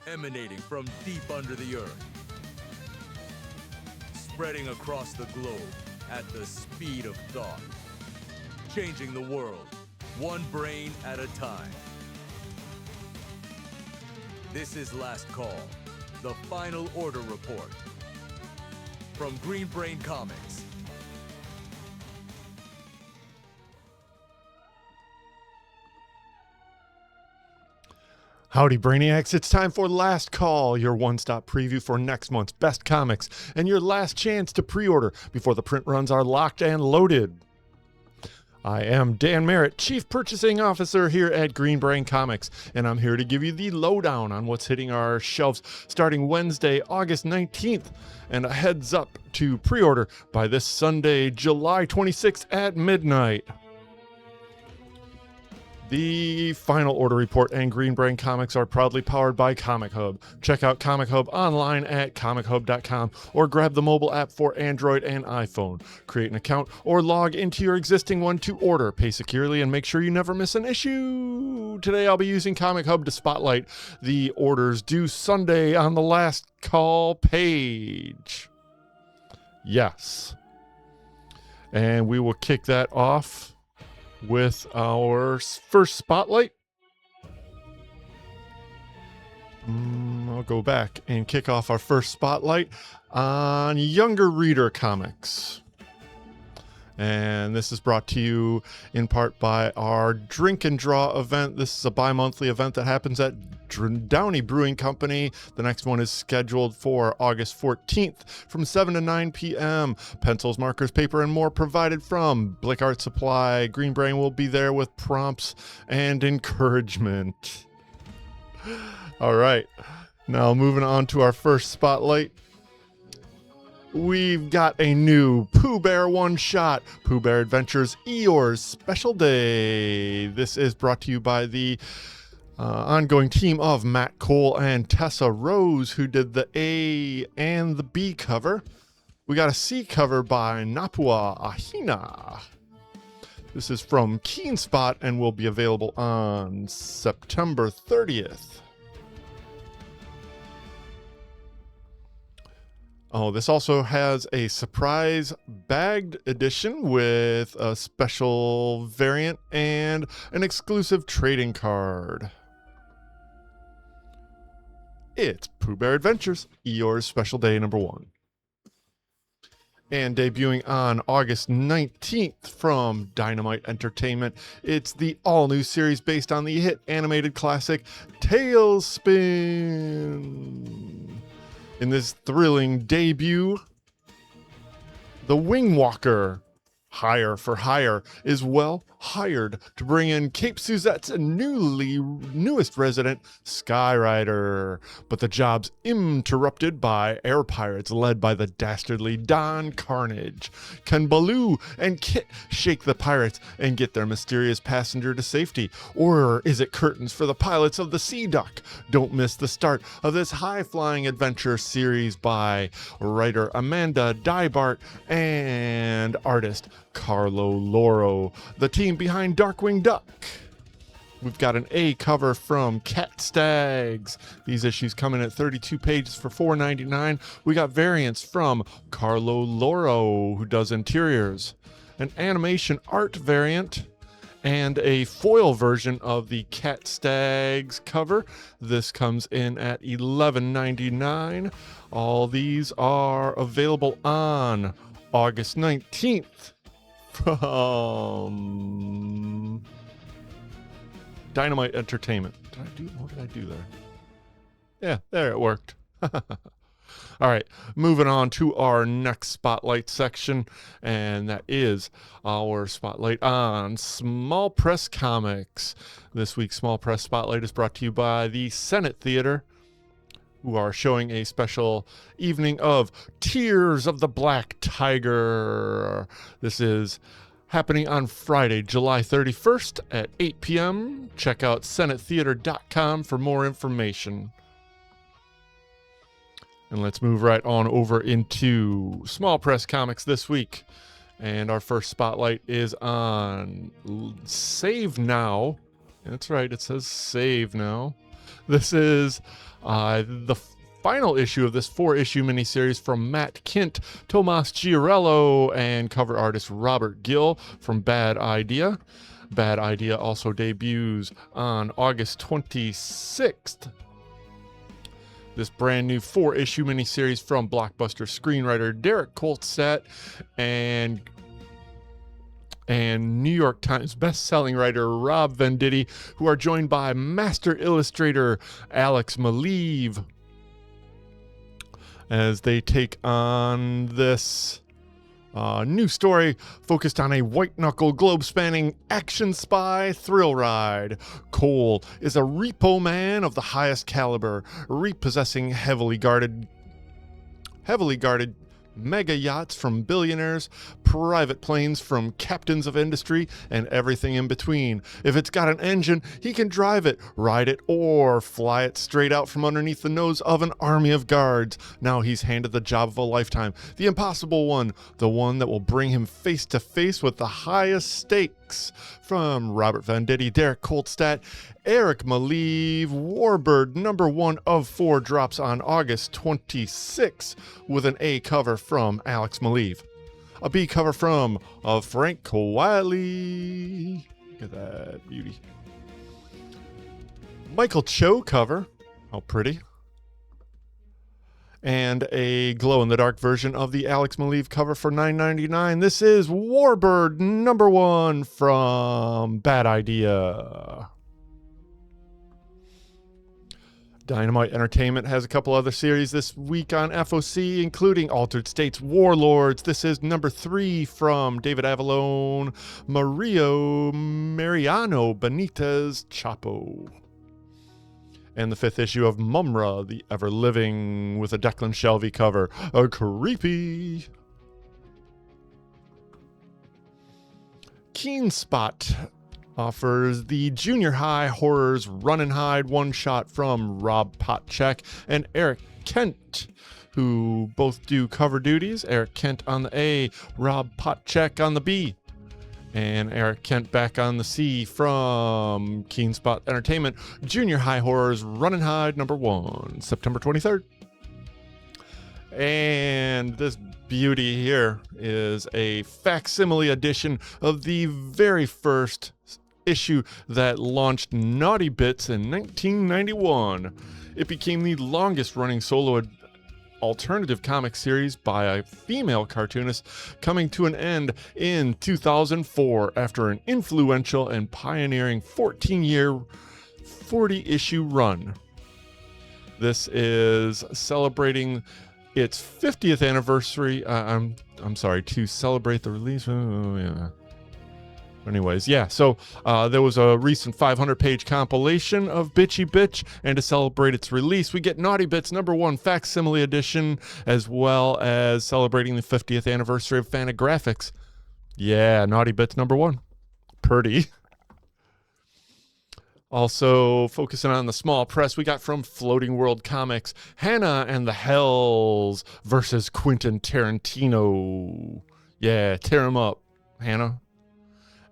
emanating from deep under the earth, spreading across the globe at the speed of thought, changing the world one brain at a time. This is Last Call, the final order report from Green Brain Comics. Howdy, Brainiacs. It's time for Last Call, your one-stop preview for next month's best comics, and your last chance to pre-order before the print runs are locked and loaded. I am Dan Merritt, Chief Purchasing Officer here at Green Brain Comics, and I'm here to give you the lowdown on what's hitting our shelves starting Wednesday, August 19th, and a heads up to pre-order by this Sunday, July 26th at midnight. The final order report and Green Brain Comics are proudly powered by Comichub. Check out Comichub online at comichub.com or grab the mobile app for Android and iPhone. Create an account or log into your existing one to order. Pay securely and make sure you never miss an issue. Today I'll be using Comichub to spotlight the orders due Sunday on the Last Call page. Yes. And we will kick that off with our first spotlight. I'll go back and kick off our first spotlight on younger reader comics. And this is brought to you in part by our Drink and Draw event. This is a bi-monthly event that happens at Downey Brewing Company. The next one is scheduled for August 14th from 7 to 9 p.m. Pencils, markers, paper, and more provided from Blick Art Supply. Green Brain will be there with prompts and encouragement. All right, now moving on to our first spotlight. We've got a new Pooh Bear one-shot, Pooh Bear Adventures Eeyore's Special Day. This is brought to you by the ongoing team of Matt Cole and Tessa Rose, who did the A and the B cover. We got a C cover by Napua Ahina. This is from Keen Spot and will be available on September 30th. Oh, this also has a surprise bagged edition with a special variant and an exclusive trading card. It's Pooh Bear Adventures, Eeyore's Special Day #1. And debuting on August 19th from Dynamite Entertainment, it's the all-new series based on the hit animated classic Tailspin. In this thrilling debut, the Wing Walker, Hire for Hire, is well hired to bring in Cape Suzette's newest resident, Skyrider. But the job's interrupted by air pirates led by the dastardly Don Carnage. Can Baloo and Kit shake the pirates and get their mysterious passenger to safety? Or is it curtains for the pilots of the Sea Duck? Don't miss the start of this high-flying adventure series by writer Amanda Dybart and artist Carlo Loro, the team behind Darkwing Duck. We've got an A cover from Cat Stags. These issues come in at 32 pages for $4.99. We got variants from Carlo Loro, who does interiors, an animation art variant, and a foil version of the Cat Stags cover. This comes in at $11.99. All these are available on August 19th. From Dynamite Entertainment. What did I do there? Yeah, there, it worked. All right, moving on to our next spotlight section, and that is our spotlight on small press comics. This week's small press spotlight is brought to you by the Senate Theater, who are showing a special evening of Tears of the Black Tiger. This is happening on Friday, July 31st at 8 p.m. Check out senatetheater.com for more information. And let's move right on over into small press comics this week. And our first spotlight is on Save Now. That's right, it says Save Now. This is the final issue of this 4-issue miniseries from Matt Kint, Tomas Giorello, and cover artist Robert Gill from Bad Idea. Bad Idea also debuts on August 26th. This brand new 4-issue miniseries from blockbuster screenwriter Derek Kolstad and New York Times best-selling writer Rob Venditti, who are joined by master illustrator Alex Maleev as they take on this new story focused on a white-knuckle, globe-spanning action spy thrill ride. Cole is a repo man of the highest caliber, repossessing heavily guarded mega yachts from billionaires, private planes from captains of industry, and everything in between. If it's got an engine, he can drive it, ride it, or fly it straight out from underneath the nose of an army of guards. Now he's handed the job of a lifetime, the impossible one, the one that will bring him face to face with the highest stakes. From Robert Venditti, Derek Kolstad, Eric Maleev, Warbird #1 of 4 drops on August 26th with an A cover from Alex Maleev. A B cover from Frank Wiley. Look at that beauty. Michael Cho cover. How pretty. And a glow-in-the-dark version of the Alex Maleev cover for $9.99. This is Warbird #1 from Bad Idea. Dynamite Entertainment has a couple other series this week on FOC, including Altered States Warlords. This is #3 from David Avallone, Mariano Benitez Chapo. And the 5th issue of Mumra, the Ever-Living, with a Declan Shelvey cover. Creepy. Keen Spot offers the Junior High Horrors Run and Hide one-shot from Rob Potchek and Eric Kent, who both do cover duties. Eric Kent on the A, Rob Potchek on the B. And Eric Kent back on the C from Keen Spot Entertainment. Junior High Horrors Run and Hide #1, September 23rd. And this beauty here is a facsimile edition of the very first issue that launched Naughty Bits in 1991. It became the longest running solo alternative comic series by a female cartoonist, coming to an end in 2004 after an influential and pioneering 14-year, 40-issue run. This is celebrating its 50th anniversary. I'm sorry, to celebrate the release. Oh, yeah. Anyways, yeah, so there was a recent 500-page compilation of Bitchy Bitch, and to celebrate its release, we get Naughty Bits #1 facsimile edition, as well as celebrating the 50th anniversary of Fantagraphics. Yeah, Naughty Bits #1. Pretty. Also, focusing on the small press, we got from Floating World Comics, Hannah and the Hells versus Quentin Tarantino. Yeah, tear him up, Hannah.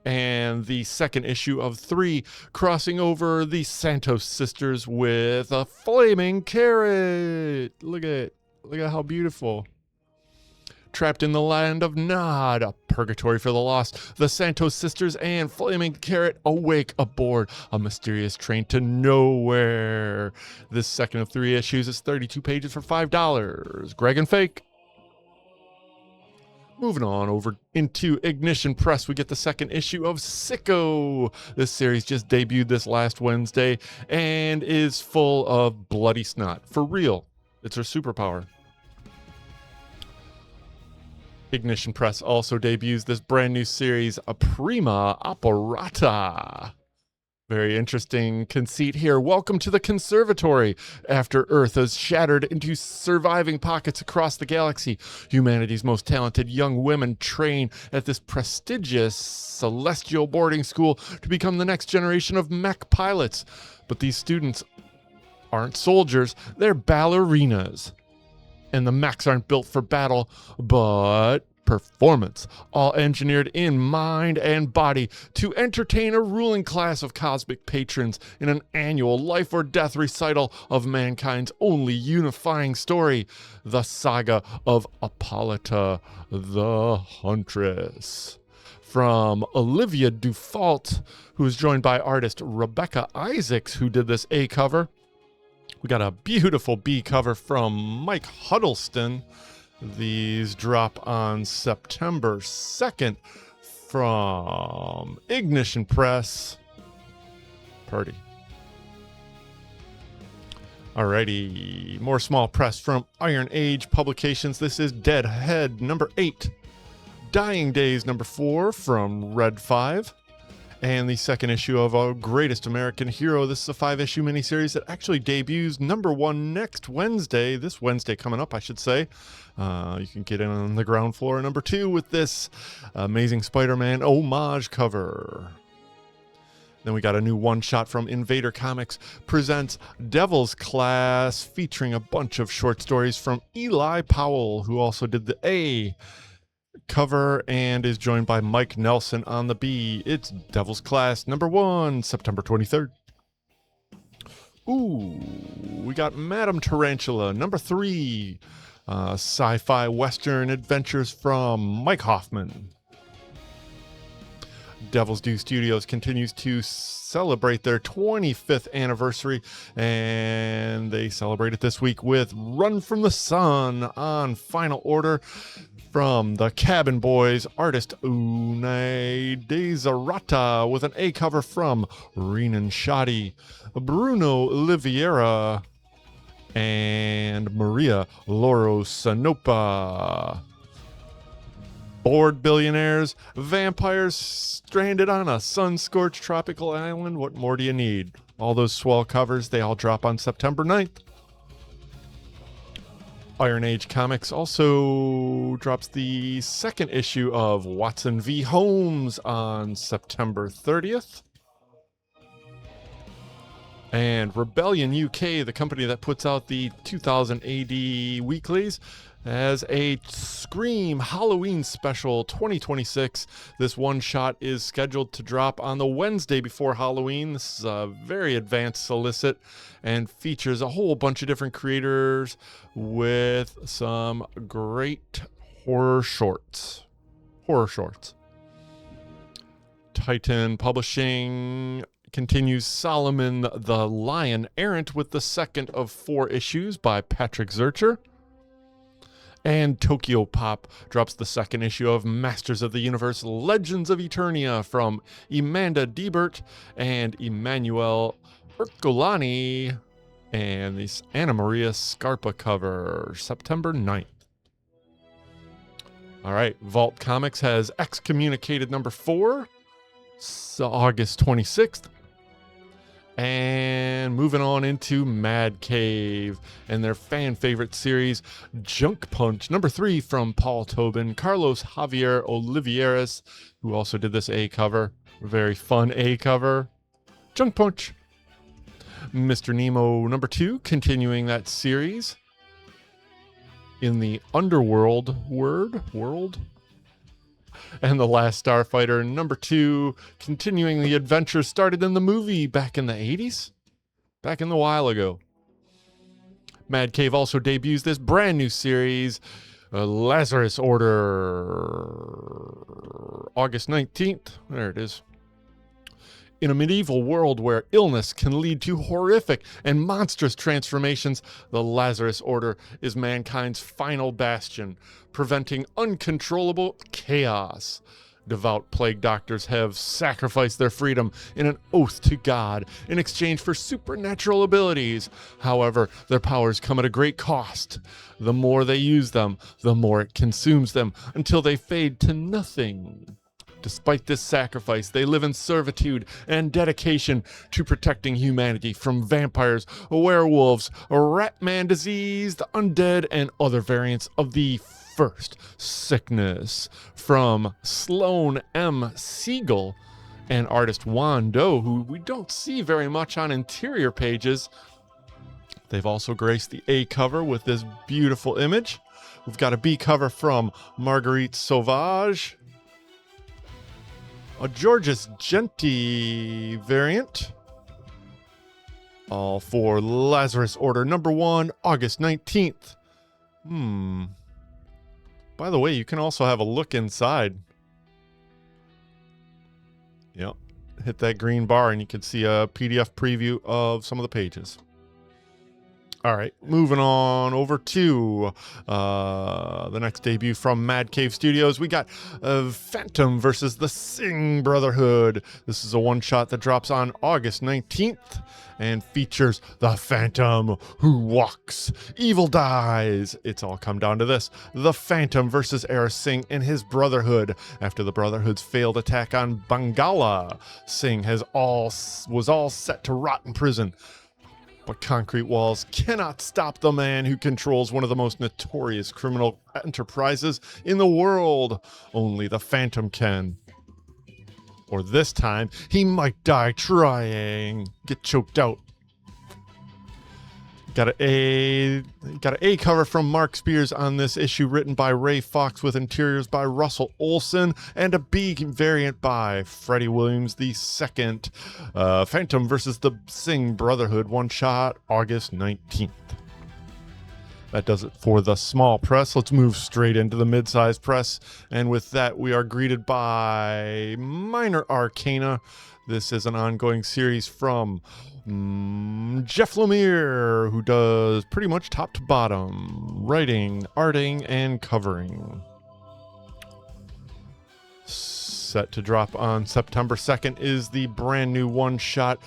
And the 2nd issue of 3, crossing over the Santos sisters with a flaming carrot. Look at how beautiful. Trapped in the land of Nod, a purgatory for the lost, the Santos sisters and Flaming Carrot awake aboard a mysterious train to nowhere. This 2nd of 3 issues is 32 pages for $5. Greg and Fake. Moving on over into Ignition Press, we get the 2nd issue of Sicko. This series just debuted this last Wednesday and is full of bloody snot. For real, it's her superpower. Ignition Press also debuts this brand new series, A Prima Operata. Very interesting conceit here. Welcome to the conservatory. After Earth is shattered into surviving pockets across the galaxy, humanity's most talented young women train at this prestigious celestial boarding school to become the next generation of mech pilots. But these students aren't soldiers, they're ballerinas. And the mechs aren't built for battle, but performance, all engineered in mind and body to entertain a ruling class of cosmic patrons in an annual life or death recital of mankind's only unifying story, the saga of Hippolyta the Huntress. From Olivia Dufault, who is joined by artist Rebecca Isaacs, who did this A cover. We got a beautiful B cover from Mike Huddleston. These drop on September 2nd from Ignition Press. Party. Alrighty, more small press from Iron Age Publications. This is Deadhead number 8. Dying Days number 4 from Red 5. And the second issue of Our Greatest American Hero. This is a 5-issue miniseries that actually debuts number 1 next Wednesday. This Wednesday coming up, I should say. You can get in on the ground floor number 2 with this Amazing Spider-Man homage cover. Then we got a new one-shot from Invader Comics presents Devil's Class, featuring a bunch of short stories from Eli Powell, who also did the A cover and is joined by Mike Nelson on the B. It's Devil's Class number 1, September 23rd. Ooh, we got Madame Tarantula number 3, sci-fi western adventures from Mike Hoffman. Devil's Due Studios continues to celebrate their 25th anniversary, and they celebrate it this week with Run from the Sun on Final Order from the Cabin Boys, artist Une Desirata, with an A cover from Renan Shoddy, Bruno Oliveira, and Maria Loro Sanopa. Bored billionaires, vampires stranded on a sun-scorched tropical island. What more do you need? All those swell covers, they all drop on September 9th. Iron Age Comics also drops the second issue of Watson v. Holmes on September 30th. And Rebellion UK, the company that puts out the 2000 AD weeklies, has a Scream Halloween Special 2026. This one shot is scheduled to drop on the Wednesday before Halloween. This is a very advanced solicit and features a whole bunch of different creators with some great horror shorts. Titan Publishing continues Solomon the Lion Errant with the second of 4 issues by Patrick Zurcher. And Tokyo Pop drops the second issue of Masters of the Universe Legends of Eternia from Amanda Diebert and Emmanuel Ercolani. And this Anna Maria Scarpa cover, September 9th. All right, Vault Comics has Excommunicated number 4, August 26th. And moving on into Mad Cave and their fan favorite series, Junk Punch number 3 from Paul Tobin, Carlos Javier Olivieras, who also did this A cover. Very fun A cover. Junk Punch. Mr. Nemo number 2, continuing that series. In the Underworld world. And The Last Starfighter number 2, continuing the adventure started in the movie back in the 80s. Back in the while ago. Mad Cave also debuts this brand new series, Lazarus Order, August 19th. There it is. In a medieval world where illness can lead to horrific and monstrous transformations, the Lazarus Order is mankind's final bastion, preventing uncontrollable chaos. Devout plague doctors have sacrificed their freedom in an oath to God in exchange for supernatural abilities. However, their powers come at a great cost. The more they use them, the more it consumes them until they fade to nothing. Despite this sacrifice, they live in servitude and dedication to protecting humanity from vampires, werewolves, Ratman disease, the undead, and other variants of the first sickness. From Sloan M. Siegel and artist Juan Doe, who we don't see very much on interior pages. They've also graced the A cover with this beautiful image. We've got a B cover from Marguerite Sauvage. A Georges Genti variant. All for Lazarus Order number 1, August 19th. By the way, you can also have a look inside. Yep. Hit that green bar and you can see a PDF preview of some of the pages. All right, moving on over to the next debut from Mad Cave Studios. We got Phantom versus the Singh Brotherhood. This is a one-shot that drops on August 19th and features the Phantom who walks. Evil dies. It's all come down to this. The Phantom versus Era Singh and his Brotherhood. After the Brotherhood's failed attack on Bangala, Singh was all set to rot in prison. But concrete walls cannot stop the man who controls one of the most notorious criminal enterprises in the world. Only the Phantom can. Or this time, he might die trying. Get choked out. Got an A cover from Mark Spears on this issue, written by Ray Fox with interiors by Russell Olson, and a B variant by Freddie Williams II. Phantom versus the Singh Brotherhood, one shot, August 19th. That does it for the small press. Let's move straight into the mid-sized press. And with that, we are greeted by Minor Arcana. This is an ongoing series from Jeff Lemire, who does pretty much top to bottom, writing, arting, and covering. Set to drop on September 2nd is the brand new one-shot.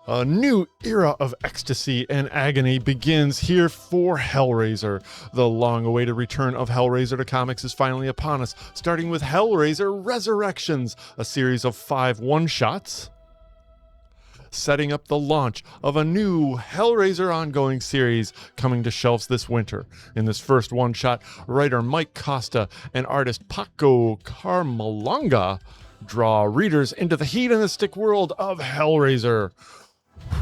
A new era of ecstasy and agony begins here for Hellraiser. The long-awaited return of Hellraiser to comics is finally upon us, starting with Hellraiser Resurrections, a series of 5 one-shots, setting up the launch of a new Hellraiser ongoing series coming to shelves this winter. In this first one-shot, writer Mike Costa and artist Paco Carmalanga draw readers into the hedonistic world of Hellraiser.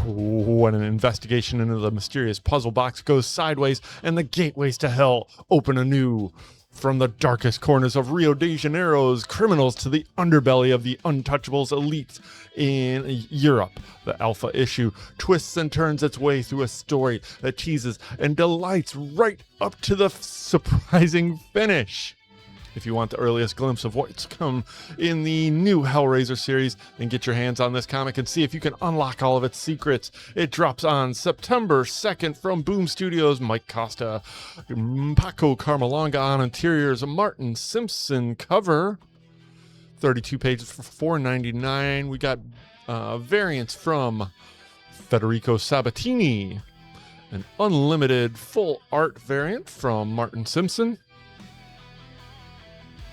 When an investigation into the mysterious puzzle box goes sideways and the gateways to hell open anew. From the darkest corners of Rio de Janeiro's criminals to the underbelly of the untouchables elites in Europe, the Alpha issue twists and turns its way through a story that teases and delights right up to the surprising finish. If you want the earliest glimpse of what's come in the new Hellraiser series, then get your hands on this comic and see if you can unlock all of its secrets. It drops on September 2nd from Boom Studios. Mike Costa, Paco Carmalanga on interiors, Martin Simpson cover. 32 pages for $4.99. We got variants from Federico Sabatini, an unlimited full art variant from Martin Simpson.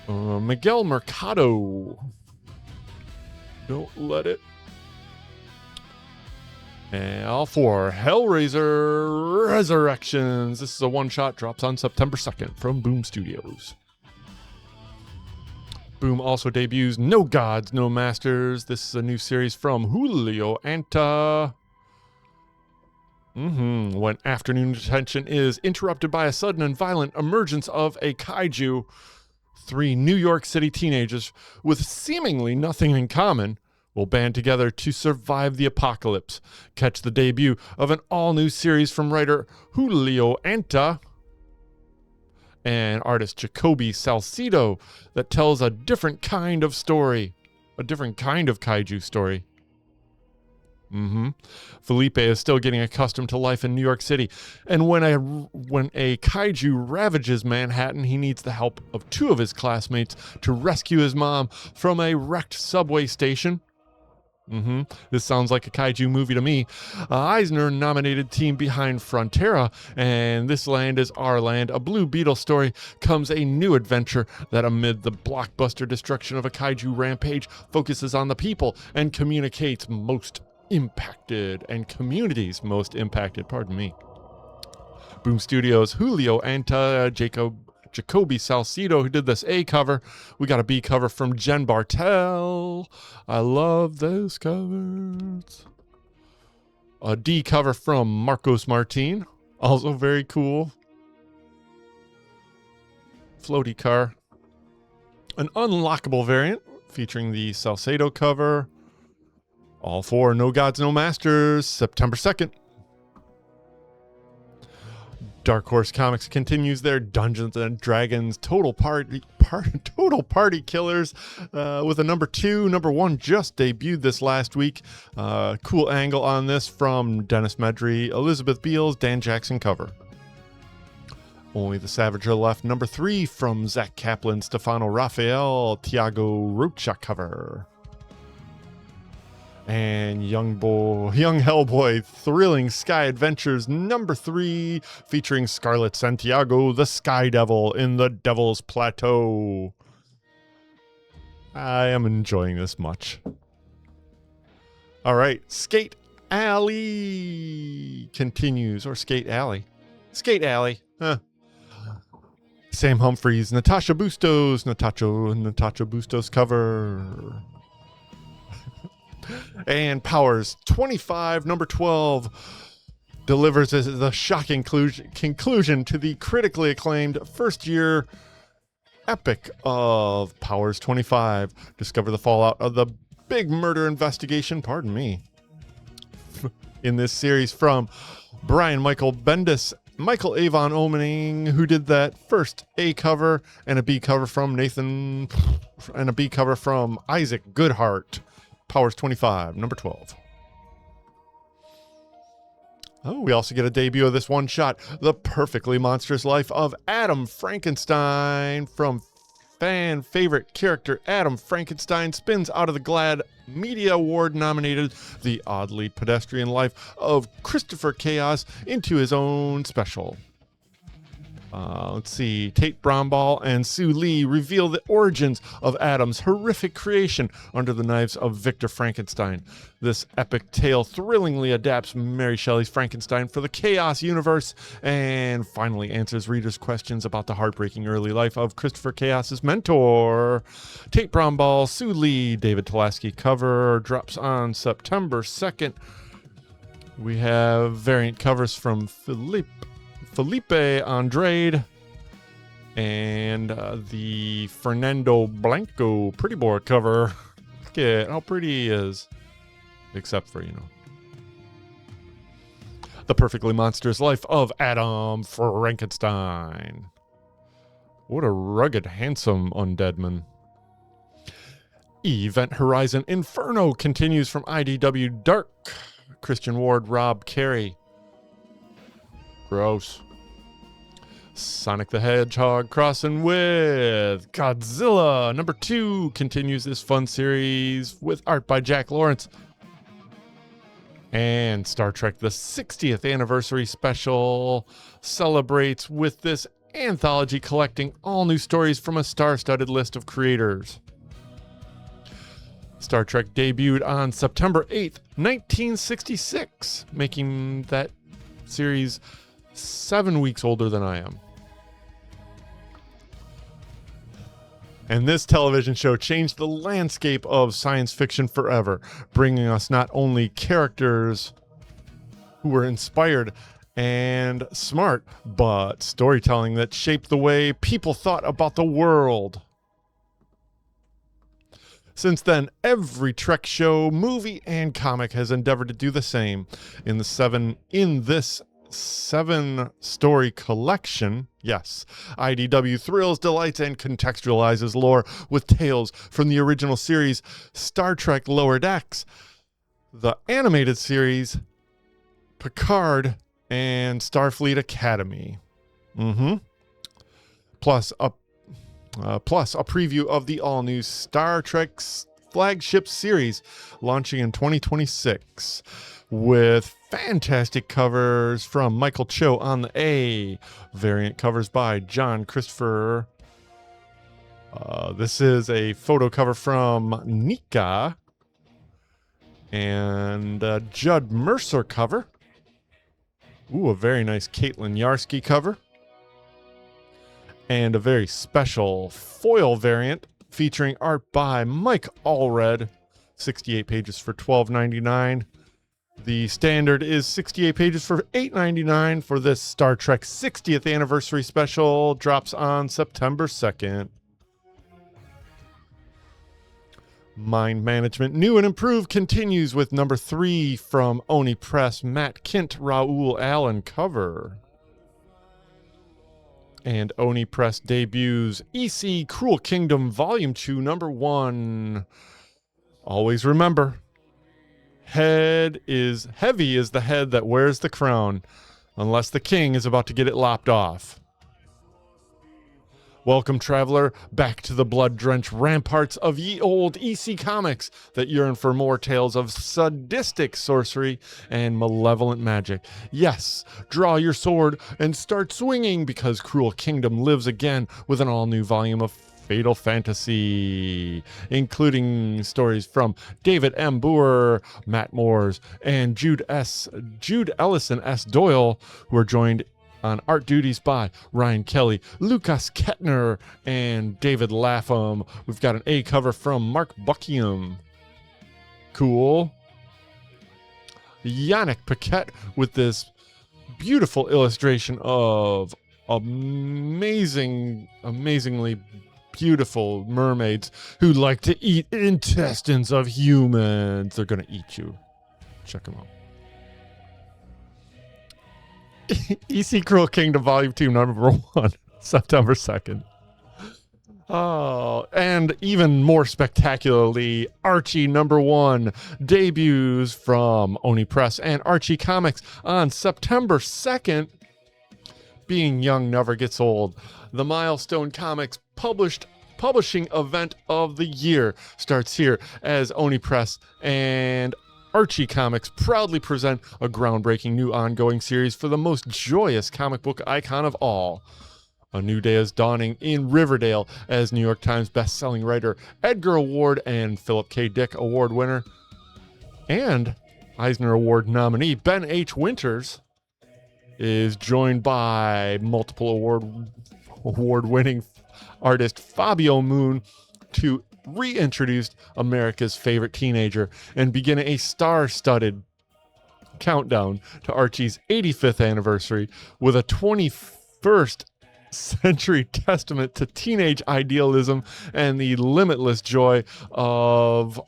Miguel Mercado. Don't let it. And all for Hellraiser Resurrections. This is a one-shot, drops on September 2nd from Boom Studios. Boom also debuts No Gods, No Masters. This is a new series from Julio Anta. When afternoon detention is interrupted by a sudden and violent emergence of a kaiju, 3 New York City teenagers with seemingly nothing in common will band together to survive the apocalypse. Catch the debut of an all-new series from writer Julio Anta and artist Jacoby Salcido that tells a different kind of story, a different kind of kaiju story. Felipe is still getting accustomed to life in New York City, and when a kaiju ravages Manhattan, he needs the help of 2 of his classmates to rescue his mom from a wrecked subway station. This sounds like a kaiju movie to me. Eisner-nominated team behind Frontera and This Land Is Our Land, a Blue Beetle story, comes a new adventure that amid the blockbuster destruction of a kaiju rampage focuses on the people and communities most impacted. Boom Studios, Julio Anta, Jacoby Salcido, who did this A cover. We got a B cover from Jen Bartel. I love those covers. A D cover from Marcos Martin, also very cool. floaty car. An unlockable variant featuring the Salcedo cover. All for No Gods, No Masters, September 2nd. Dark Horse Comics continues their Dungeons and Dragons Total Party Killers with a number 2. Number 1 just debuted this last week. Cool angle on this from Dennis Medry, Elizabeth Beals, Dan Jackson cover. Only the Savage are left. Number 3 from Zach Kaplan, Stefano Raphael, Tiago Rocha cover. And Young Hellboy, Thrilling Sky Adventures, number 3, featuring Scarlet Santiago, the Sky Devil in the Devil's Plateau. I am enjoying this much. All right, Skate Alley continues, or Skate Alley. Skate Alley, huh. Sam Humphries, Natasha Bustos cover. And Powers 25, number 12, delivers the shocking conclusion to the critically acclaimed first-year epic of Powers 25. Discover the fallout of the big murder investigation, in this series from Brian Michael Bendis, Michael Avon Opening, who did that first A cover, and a B cover from Nathan, and a B cover from Isaac Goodhart. Powers 25, number 12. Oh, we also get a debut of this one shot, The Perfectly Monstrous Life of Adam Frankenstein. From fan favorite character Adam Frankenstein spins out of the GLAAD Media Award nominated The Oddly Pedestrian Life of Christopher Chaos into his own special. Let's see. Tate Bromball and Sue Lee reveal the origins of Adam's horrific creation under the knives of Victor Frankenstein. This epic tale thrillingly adapts Mary Shelley's Frankenstein for the Chaos universe and finally answers readers' questions about the heartbreaking early life of Christopher Chaos's mentor. Tate Bromball, Sue Lee, David Tulaski cover drops on September 2nd. We have variant covers from Felipe Andrade and the Fernando Blanco Pretty Boy cover. Look at how pretty he is, except for, The Perfectly Monstrous Life of Adam Frankenstein. What a rugged, handsome undeadman. Event Horizon Inferno continues from IDW Dark. Christian Ward, Rob Carey. Gross. Sonic the Hedgehog crossing with Godzilla. Number 2 continues this fun series with art by Jack Lawrence. And Star Trek the 60th anniversary special celebrates with this anthology collecting all new stories from a star-studded list of creators. Star Trek debuted on September 8th, 1966, making that series 7 weeks older than I am. And this television show changed the landscape of science fiction forever, bringing us not only characters who were inspired and smart, but storytelling that shaped the way people thought about the world. Since then, every Trek show, movie, and comic has endeavored to do the same. In this 7-story collection, yes, IDW thrills, delights, and contextualizes lore with tales from the original series Star Trek Lower Decks, the animated series Picard, and Starfleet Academy. Plus a preview of the all-new Star Trek flagship series launching in 2026 with fantastic covers from Michael Cho on the A, variant covers by John Christopher. This is a photo cover from Nika and Judd Mercer cover. Ooh, a very nice Caitlin Yarsky cover. And a very special foil variant featuring art by Mike Allred. 68 pages for $12.99. The standard is 68 pages for $8.99 for this Star Trek 60th anniversary special. Drops on September 2nd. Mind Management, New and Improved continues with number 3 from Oni Press, Matt Kint, Raoul Allen cover. And Oni Press debuts EC Cruel Kingdom Volume 2, number 1. Always remember, heavy is the head that wears the crown, unless the king is about to get it lopped off. Welcome, traveler, back to the blood-drenched ramparts of ye old EC Comics that yearn for more tales of sadistic sorcery and malevolent magic. Yes, draw your sword and start swinging, because Cruel Kingdom lives again with an all-new volume of Fatal Fantasy, including stories from David M. Boer, Matt Moores, and Jude Ellison S. Doyle, who are joined on art duties by Ryan Kelly, Lucas Kettner, and David Lapham. We've got an A cover from Mark Buckingham. Cool. Yannick Paquette with this beautiful illustration of amazingly beautiful mermaids who like to eat intestines of humans. They're going to eat you. Check them out. EC Cruel Kingdom Volume 2, number 1, September 2nd. Oh, and even more spectacularly, Archie number 1 debuts from Oni Press and Archie Comics on September 2nd. Being young never gets old. The Milestone Comics publishing event of the year starts here as Oni Press and Archie Comics proudly present a groundbreaking new ongoing series for the most joyous comic book icon of all. A new day is dawning in Riverdale as New York Times best-selling writer Edgar Award and Philip K. Dick Award winner and Eisner Award nominee Ben H. Winters is joined by multiple award-winning artist Fabio Moon to reintroduced America's favorite teenager and begin a star-studded countdown to Archie's 85th anniversary with a 21st century testament to teenage idealism and the limitless joy of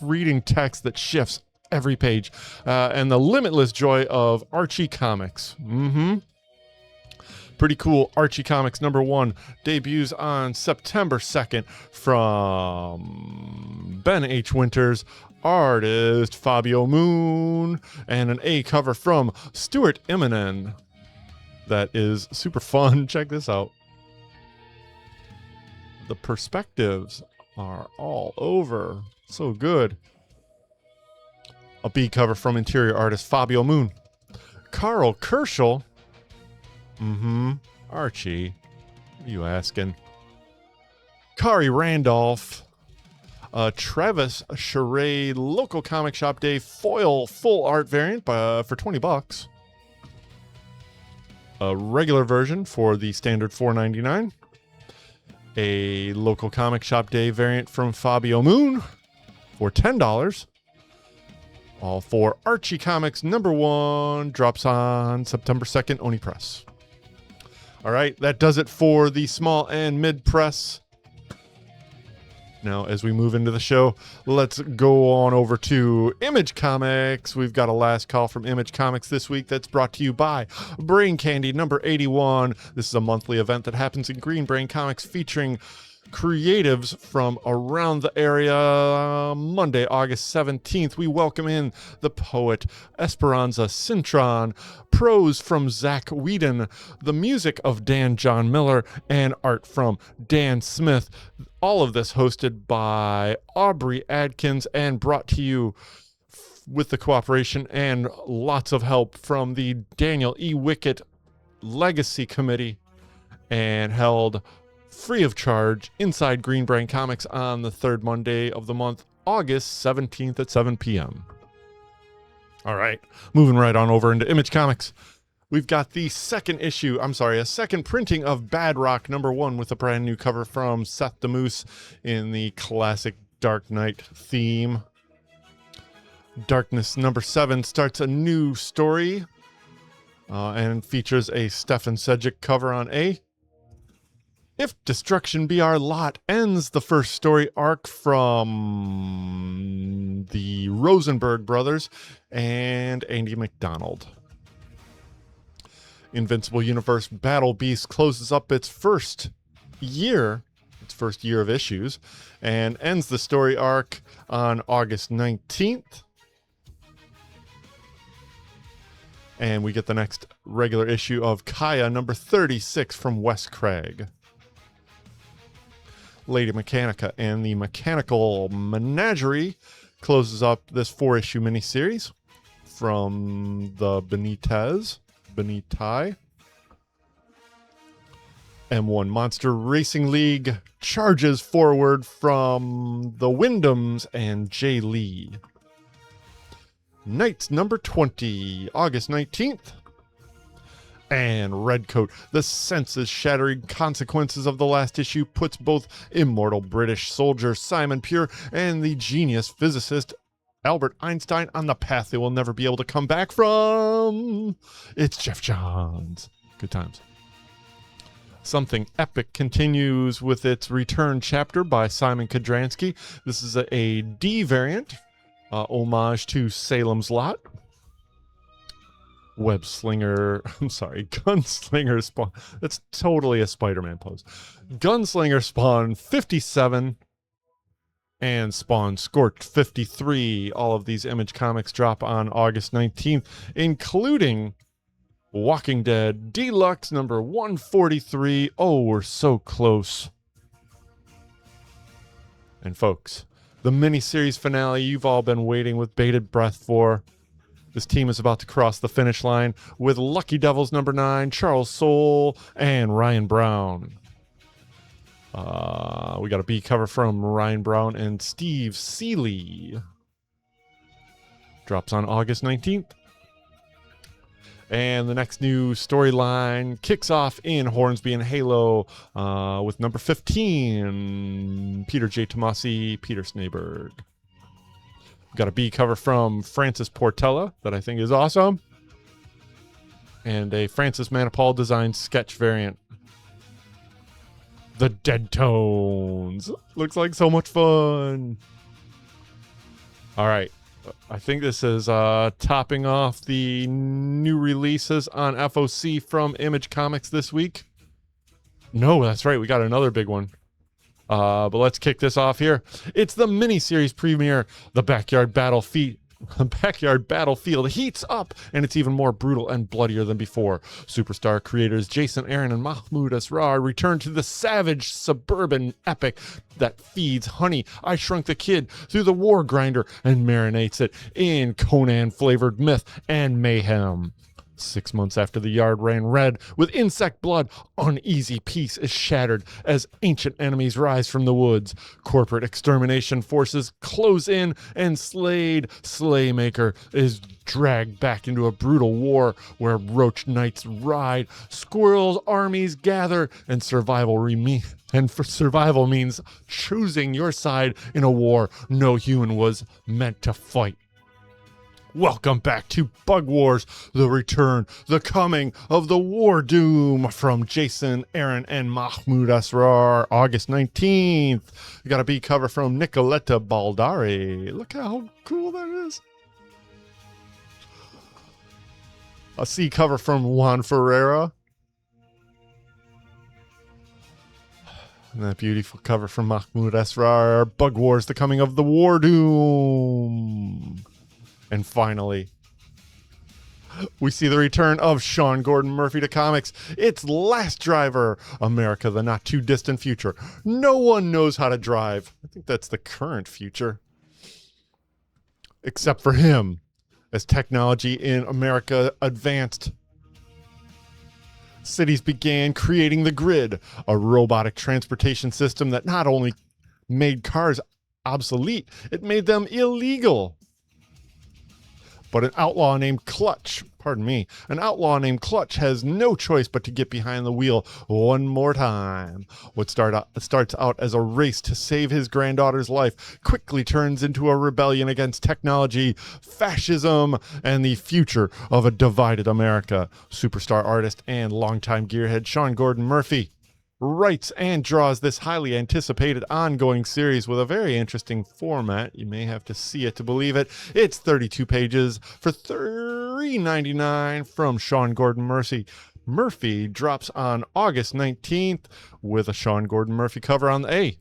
reading text that shifts every page, and the limitless joy of Archie Comics. Pretty cool. Archie Comics number 1 debuts on September 2nd from Ben H. Winters, artist Fabio Moon, and an A cover from Stuart Immonen. That is super fun. Check this out. The perspectives are all over. So good. A B cover from interior artist Fabio Moon. Carl Kerschel. Archie. What are you asking? Kari Randolph. Travis Charest local comic shop day foil full art variant for $20. A regular version for the standard $4.99. A local comic shop day variant from Fabio Moon for $10. All for Archie Comics number 1 drops on September 2nd, Oni Press. All right, that does it for the small and mid press. Now, as we move into the show, let's go on over to Image Comics. We've got a last call from Image Comics this week that's brought to you by Brain Candy number 81. This is a monthly event that happens in Green Brain Comics featuring creatives from around the area. Monday, August 17th, we welcome in the poet Esperanza Cintron, prose from Zach Whedon, the music of Dan John Miller, and art from Dan Smith. All of this hosted by Aubrey Adkins and brought to you with the cooperation and lots of help from the Daniel E. Wickett Legacy Committee, and held free of charge inside Green Brain Comics on the third Monday of the month, August 17th at 7 p.m. All right, moving right on over into Image Comics. We've got a second printing of Bad Rock number 1 with a brand new cover from Seth the Moose in the classic Dark Knight theme. Darkness number 7 starts a new story and features a Stefan Sejic cover on A. If Destruction Be Our Lot ends the first story arc from the Rosenberg brothers and Andy McDonald. Invincible Universe Battle Beast closes up its first year of issues, and ends the story arc on August 19th. And we get the next regular issue of Kaya number 36 from Wes Craig. Lady Mechanica and the Mechanical Menagerie closes up this 4-issue miniseries from the Benitez. M1 Monster Racing League charges forward from the Wyndhams and Jay Lee. Knights number 20, August 19th. And Redcoat, the senses-shattering consequences of the last issue puts both immortal British soldier Simon Pure and the genius physicist Albert Einstein on the path they will never be able to come back from. It's Jeff Johns. Good times. Something Epic continues with its return chapter by Simon Kodransky. This is a D variant, homage to Salem's Lot. Gunslinger Spawn. That's totally a Spider-Man pose. Gunslinger Spawn 57 and Spawn Scorched 53. All of these Image Comics drop on August 19th, including Walking Dead Deluxe number 143. Oh, we're so close. And folks, the miniseries finale you've all been waiting with bated breath for. This team is about to cross the finish line with Lucky Devils number 9, Charles Soule, and Ryan Brown. We got a B cover from Ryan Brown and Steve Seeley. Drops on August 19th. And the next new storyline kicks off in Hornsby and Halo with number 15, Peter J. Tomasi, Peter Snaberg. We've got a B cover from Francis Portella that I think is awesome. And a Francis Manipal designed sketch variant. The Dead Tones. Looks like so much fun. All right. I think this is topping off the new releases on FOC from Image Comics this week. No, that's right. We got another big one. But let's kick this off here. It's the miniseries premiere, The Backyard Battlefield. Backyard Battlefield heats up, and it's even more brutal and bloodier than before. Superstar creators Jason Aaron and Mahmoud Asrar return to the savage suburban epic that feeds Honey, I Shrunk the Kid through the war grinder and marinates it in Conan-flavored myth and mayhem. 6 months after the yard ran red with insect blood, uneasy peace is shattered as ancient enemies rise from the woods. Corporate extermination forces close in, and Slade, Slaymaker, is dragged back into a brutal war where roach knights ride, squirrels armies gather, and survival means choosing your side in a war no human was meant to fight. Welcome back to Bug Wars, the return, the coming of the War Doom from Jason Aaron and Mahmoud Asrar, August 19th. We got a B cover from Nicoletta Baldari. Look how cool that is. A C cover from Juan Ferreira. And that beautiful cover from Mahmoud Asrar, Bug Wars, the coming of the War Doom. And finally, we see the return of Sean Gordon Murphy to comics. It's Last Driver, America, the not too distant future. No one knows how to drive. I think that's the current future. Except for him, as technology in America advanced. Cities began creating the grid, a robotic transportation system that not only made cars obsolete, it made them illegal. But an outlaw named Clutch has no choice but to get behind the wheel one more time. What starts out as a race to save his granddaughter's life quickly turns into a rebellion against technology, fascism, and the future of a divided America. Superstar artist and longtime gearhead Sean Gordon Murphy writes and draws this highly anticipated ongoing series with a very interesting format. You may have to see it to believe it. It's 32 pages for $3.99 from Sean Gordon Murphy. Murphy drops on August 19th with a Sean Gordon Murphy cover on the A.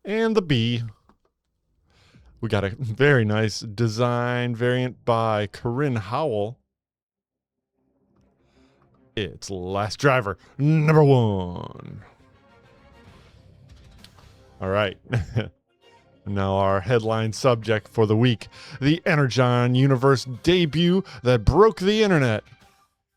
And the B, we got a very nice design variant by Corinne Howell. It's Last Driver #1. All right. Now our headline subject for the week. The Energon Universe debut that broke the internet.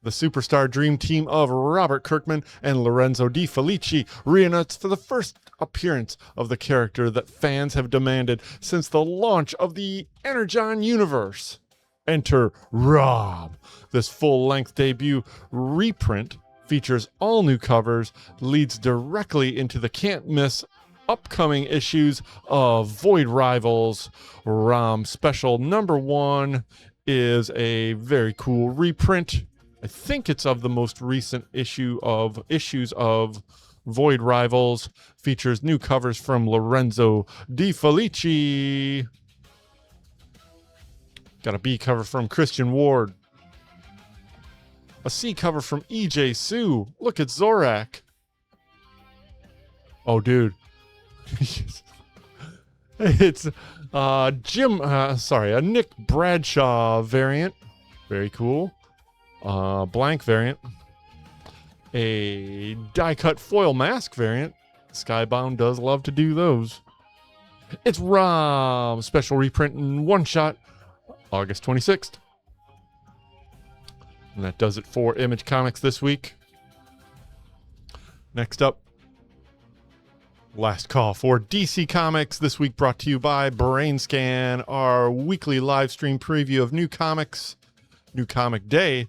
The superstar dream team of Robert Kirkman and Lorenzo Di Felice reunites for the first appearance of the character that fans have demanded since the launch of the Energon Universe. Enter Rob. This full-length debut reprint features all new covers, leads directly into the can't-miss upcoming issues of Void Rivals. ROM Special #1 is a very cool reprint. I think it's of the most recent issues of Void Rivals. Features new covers from Lorenzo Di Felice. Got a B cover from Christian Ward. A C cover from EJ Sue. Look at Zorak. Oh, dude. It's a Nick Bradshaw variant. Very cool. Blank variant. A die-cut foil mask variant. Skybound does love to do those. It's ROM special reprint in one shot. August 26th. And that does it for Image Comics this week. Next up, last call for DC Comics this week, brought to you by BRAINSCAN, our weekly live stream preview of new comics. New Comic Day,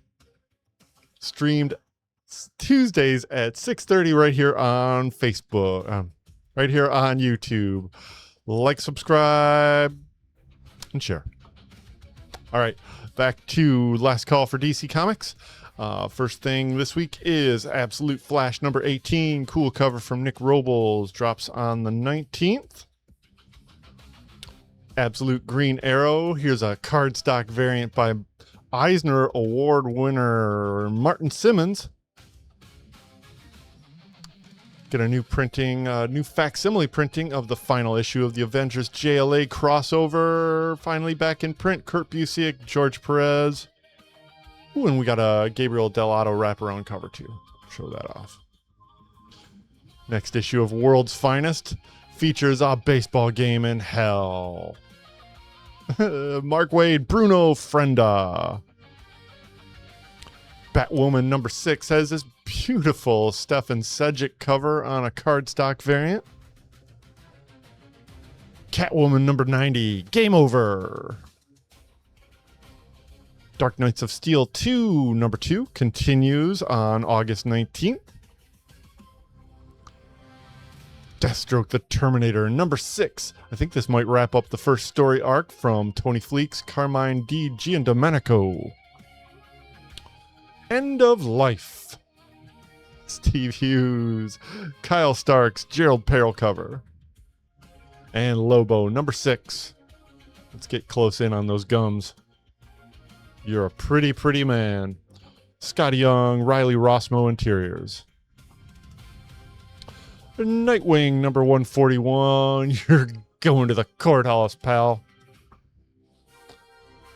streamed Tuesdays at 6:30 right here on Facebook, right here on YouTube. Like, subscribe, and share. All right, back to Last Call for DC Comics. First thing this week is Absolute Flash #18. Cool cover from Nick Robles. Drops on the 19th. Absolute Green Arrow. Here's a cardstock variant by Eisner Award winner Martin Simmons. Get a new printing, new facsimile printing of the final issue of the Avengers JLA crossover. Finally back in print. Kurt Busiek, George Perez. Ooh, and we got a Gabriel Dell'Otto wraparound cover too. Show that off. Next issue of World's Finest features a baseball game in hell. Mark Waid, Bruno Frenda. Batwoman #6 has this beautiful Stefan Sejic cover on a cardstock variant. Catwoman #90, Game Over. Dark Knights of Steel 2 #2 continues on August 19th. Deathstroke the Terminator #6. I think this might wrap up the first story arc from Tony Fleek's Carmine Di Giandomenico. End of Life. Steve Hughes, Kyle Starks, Gerald Perel cover. And Lobo #6. Let's get close in on those gums. You're a pretty, pretty man. Scotty Young, Riley Rossmo interiors. Nightwing #141. You're going to the courthouse, pal.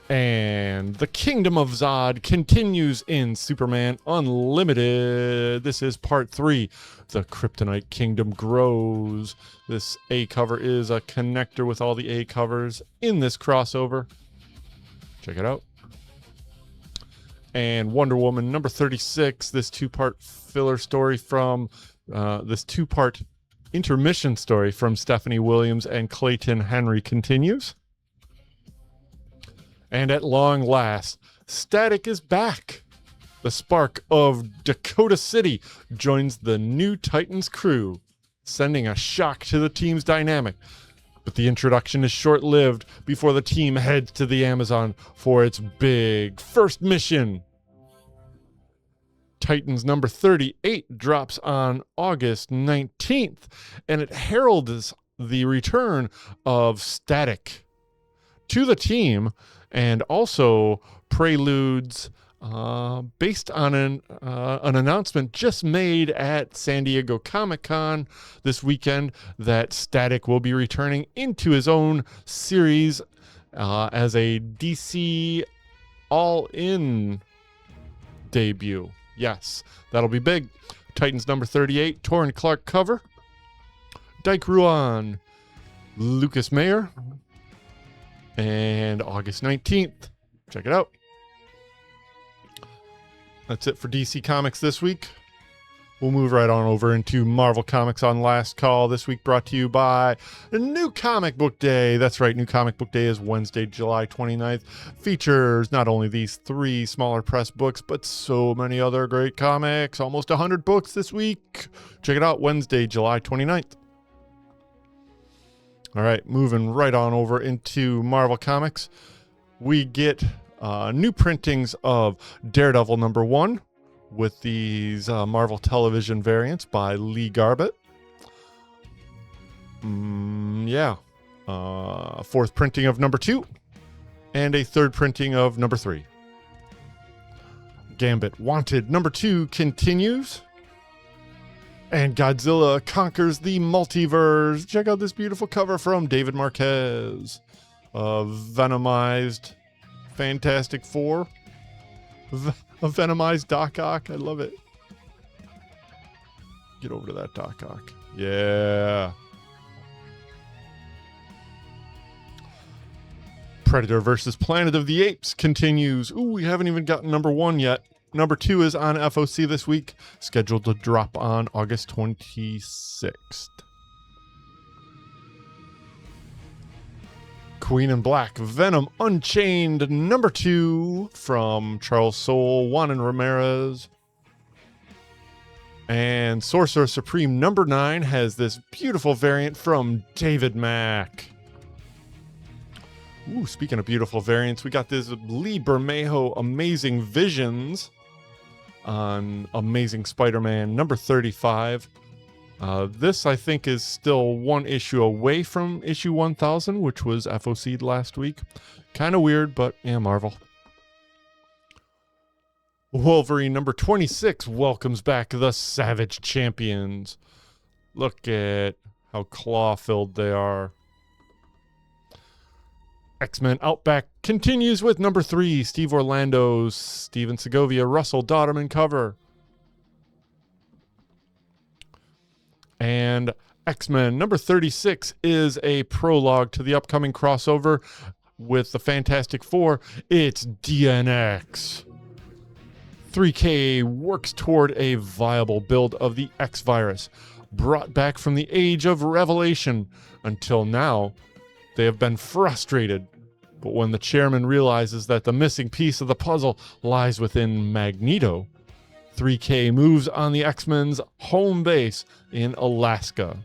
And the Kingdom of Zod continues in Superman Unlimited. This is part 3. The Kryptonite Kingdom grows. This A cover is a connector with all the A covers in this crossover. Check it out. And Wonder Woman #36. This two-part filler story from this two-part intermission story from Stephanie Williams and Clayton Henry continues. And at long last, Static is back. The spark of Dakota City joins the new Titans crew, sending a shock to the team's dynamic. But the introduction is short-lived before the team heads to the Amazon for its big first mission. Titans number 38 drops on August 19th, and it heralds the return of Static to the team, and also preludes based on an announcement just made at San Diego Comic-Con this weekend that Static will be returning into his own series as a DC All-In debut. Yes, that'll be big. Titans number 38, Torrin Clark cover. Dyke Ruan, Lucas Mayer, and August 19th. Check it out. That's it for DC Comics this week. We'll move right on over into Marvel Comics on Last Call. This week brought to you by New Comic Book Day. That's right, New Comic Book Day is Wednesday, July 29th. Features not only these 3 smaller press books, but so many other great comics. Almost 100 books this week. Check it out, Wednesday, July 29th. All right, moving right on over into Marvel Comics. We get new printings of Daredevil number 1 with these Marvel Television variants by Lee Garbett. Fourth printing of number 2 and a third printing of number 3. Gambit Wanted number 2 continues. And Godzilla Conquers the Multiverse. Check out this beautiful cover from David Marquez. Venomized Fantastic Four. A Venomized Doc Ock. I love it. Get over to that Doc Ock. Yeah. Predator versus Planet of the Apes continues. Ooh, we haven't even gotten number 1 yet. Number 2 is on FOC this week, scheduled to drop on August 26th. Queen in Black, Venom Unchained, number 2 from Charles Soule, Juan and Ramirez. And Sorcerer Supreme number 9 has this beautiful variant from David Mack. Ooh, speaking of beautiful variants, we got this Lee Bermejo Amazing Visions on Amazing Spider-Man number 35. This, I think, is still 1 issue away from issue 1000, which was FOC'd last week. Kind of weird, but yeah, Marvel. Wolverine number 26 welcomes back the Savage Champions. Look at how claw-filled they are. X-Men Outback continues with number 3, Steve Orlando's Steven Segovia, Russell Dodderman cover. And X-Men number 36 is a prologue to the upcoming crossover with the Fantastic Four. It's DNX. 3K works toward a viable build of the X-Virus, brought back from the Age of Revelation. Until now, they have been frustrated, but when the chairman realizes that the missing piece of the puzzle lies within Magneto, 3K moves on the X-Men's home base in Alaska.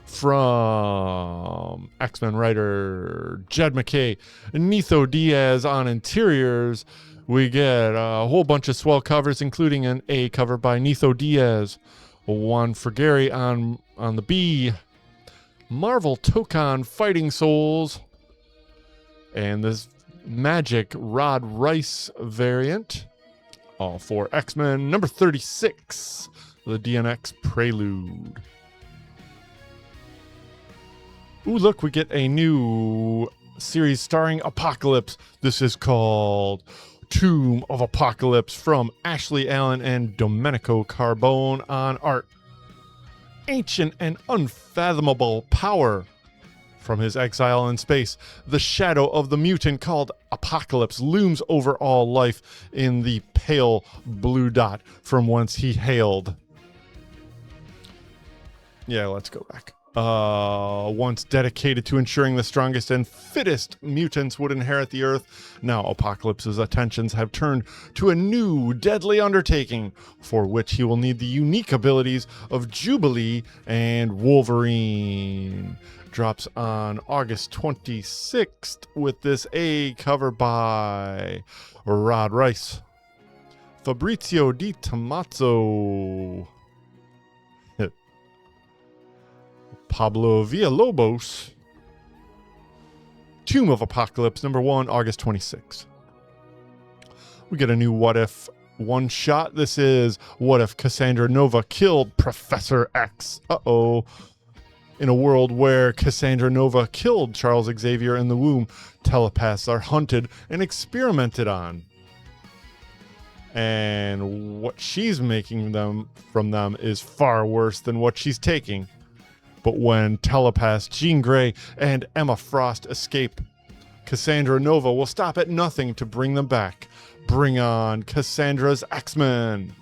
From X-Men writer Jed McKay, Nitho Diaz on interiors, we get a whole bunch of swell covers, including an A cover by Nitho Diaz, Juan Frigeri on the B, Marvel Tokon Fighting Souls, and this Magic Rod Rice variant, all for X-Men number 36, the DNX Prelude. Ooh, look, we get a new series starring Apocalypse. This is called Tomb of Apocalypse from Ashley Allen and Domenico Carbone on art. Ancient and unfathomable power. From his exile in space, the shadow of the mutant called Apocalypse looms over all life in the pale blue dot from whence he hailed. Yeah, let's go back. once dedicated to ensuring the strongest and fittest mutants would inherit the Earth, now Apocalypse's attentions have turned to a new deadly undertaking, for which he will need the unique abilities of Jubilee and Wolverine. Drops on August 26th with this A cover by Rod Rice, Fabrizio Di Tommaso, Pablo Villalobos. Tomb of Apocalypse #1, August 26th. We get a new What If one shot. This is What If Cassandra Nova killed Professor X. In a world where Cassandra Nova killed Charles Xavier in the womb, telepaths are hunted and experimented on. And what she's making from them is far worse than what she's taking. But when telepaths Jean Grey and Emma Frost escape, Cassandra Nova will stop at nothing to bring them back. Bring on Cassandra's X-Men.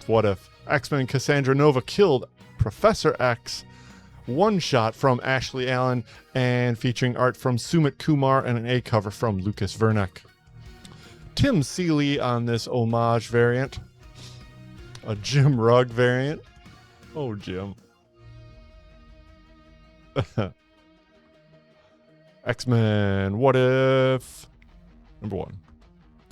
What if X-Men Cassandra Nova killed Professor X? One shot from Ashley Allen and featuring art from Sumit Kumar and an A cover from Lucas Verneck. Tim Seeley on this homage variant. A Jim Rugg variant. Oh, Jim. X-Men What If #1.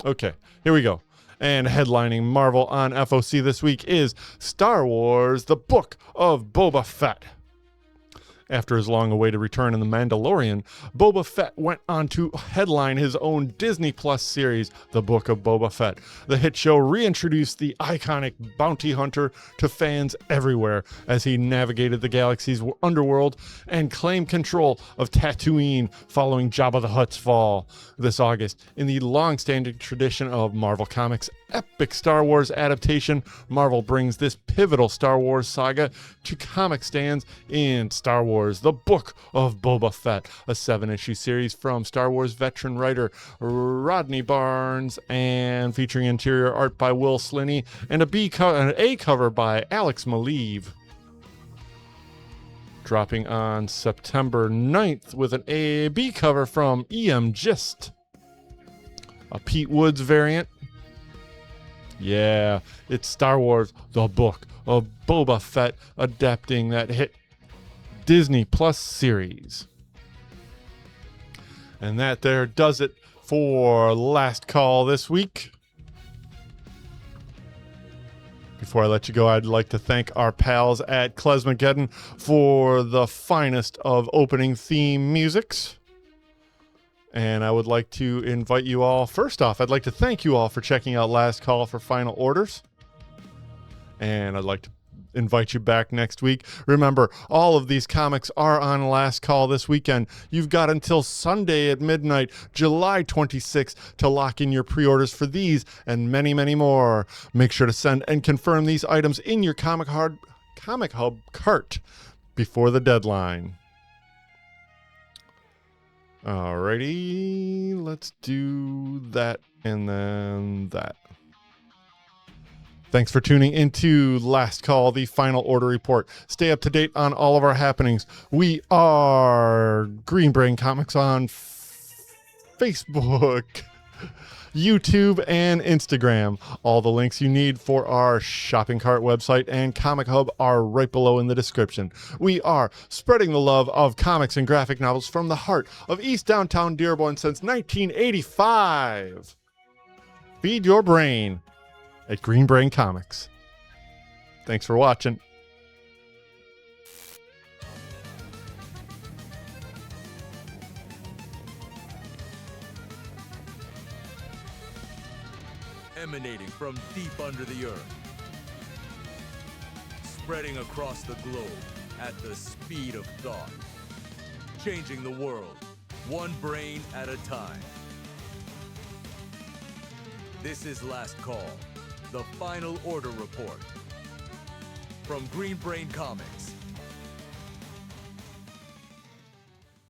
Okay, here we go. And headlining Marvel on FOC this week is Star Wars: The Book of Boba Fett. After his long-awaited return in The Mandalorian, Boba Fett went on to headline his own Disney Plus series, The Book of Boba Fett. The hit show reintroduced the iconic bounty hunter to fans everywhere as he navigated the galaxy's underworld and claimed control of Tatooine following Jabba the Hutt's fall. This August, in the long-standing tradition of Marvel Comics' epic Star Wars adaptation, Marvel brings this pivotal Star Wars saga to comic stands in Star Wars: The Book of Boba Fett, a 7-issue series from Star Wars veteran writer Rodney Barnes and featuring interior art by Will Slinney and an A cover by Alex Maleev. Dropping on September 9th with an A/B cover from EM Gist. A Pete Woods variant. Yeah, it's Star Wars: The Book of Boba Fett, adapting that hit Disney Plus series. And that there does it for Last Call this week. Before I let you go, I'd like to thank our pals at Klezmageddon for the finest of opening theme musics. And I would like to invite you all, first off, I'd like to thank you all for checking out Last Call for final orders. And I'd like to invite you back next week. Remember, all of these comics are on Last Call this weekend. You've got until Sunday at midnight, July 26th, to lock in your pre-orders for these and many, many more. Make sure to send and confirm these items in your Comic Hub cart before the deadline. Alrighty, let's do that and then that. Thanks for tuning into Last Call, the final order report. Stay up to date on all of our happenings. We are Green Brain Comics on Facebook, YouTube, and Instagram. All the links you need for our shopping cart website and Comic Hub are right below in the description. We are spreading the love of comics and graphic novels from the heart of East Downtown Dearborn since 1985. Feed your brain at Green Brain Comics. Thanks for watching. Emanating from deep under the earth, spreading across the globe at the speed of thought, changing the world one brain at a time. This is Last Call, the final order report from Green Brain Comics.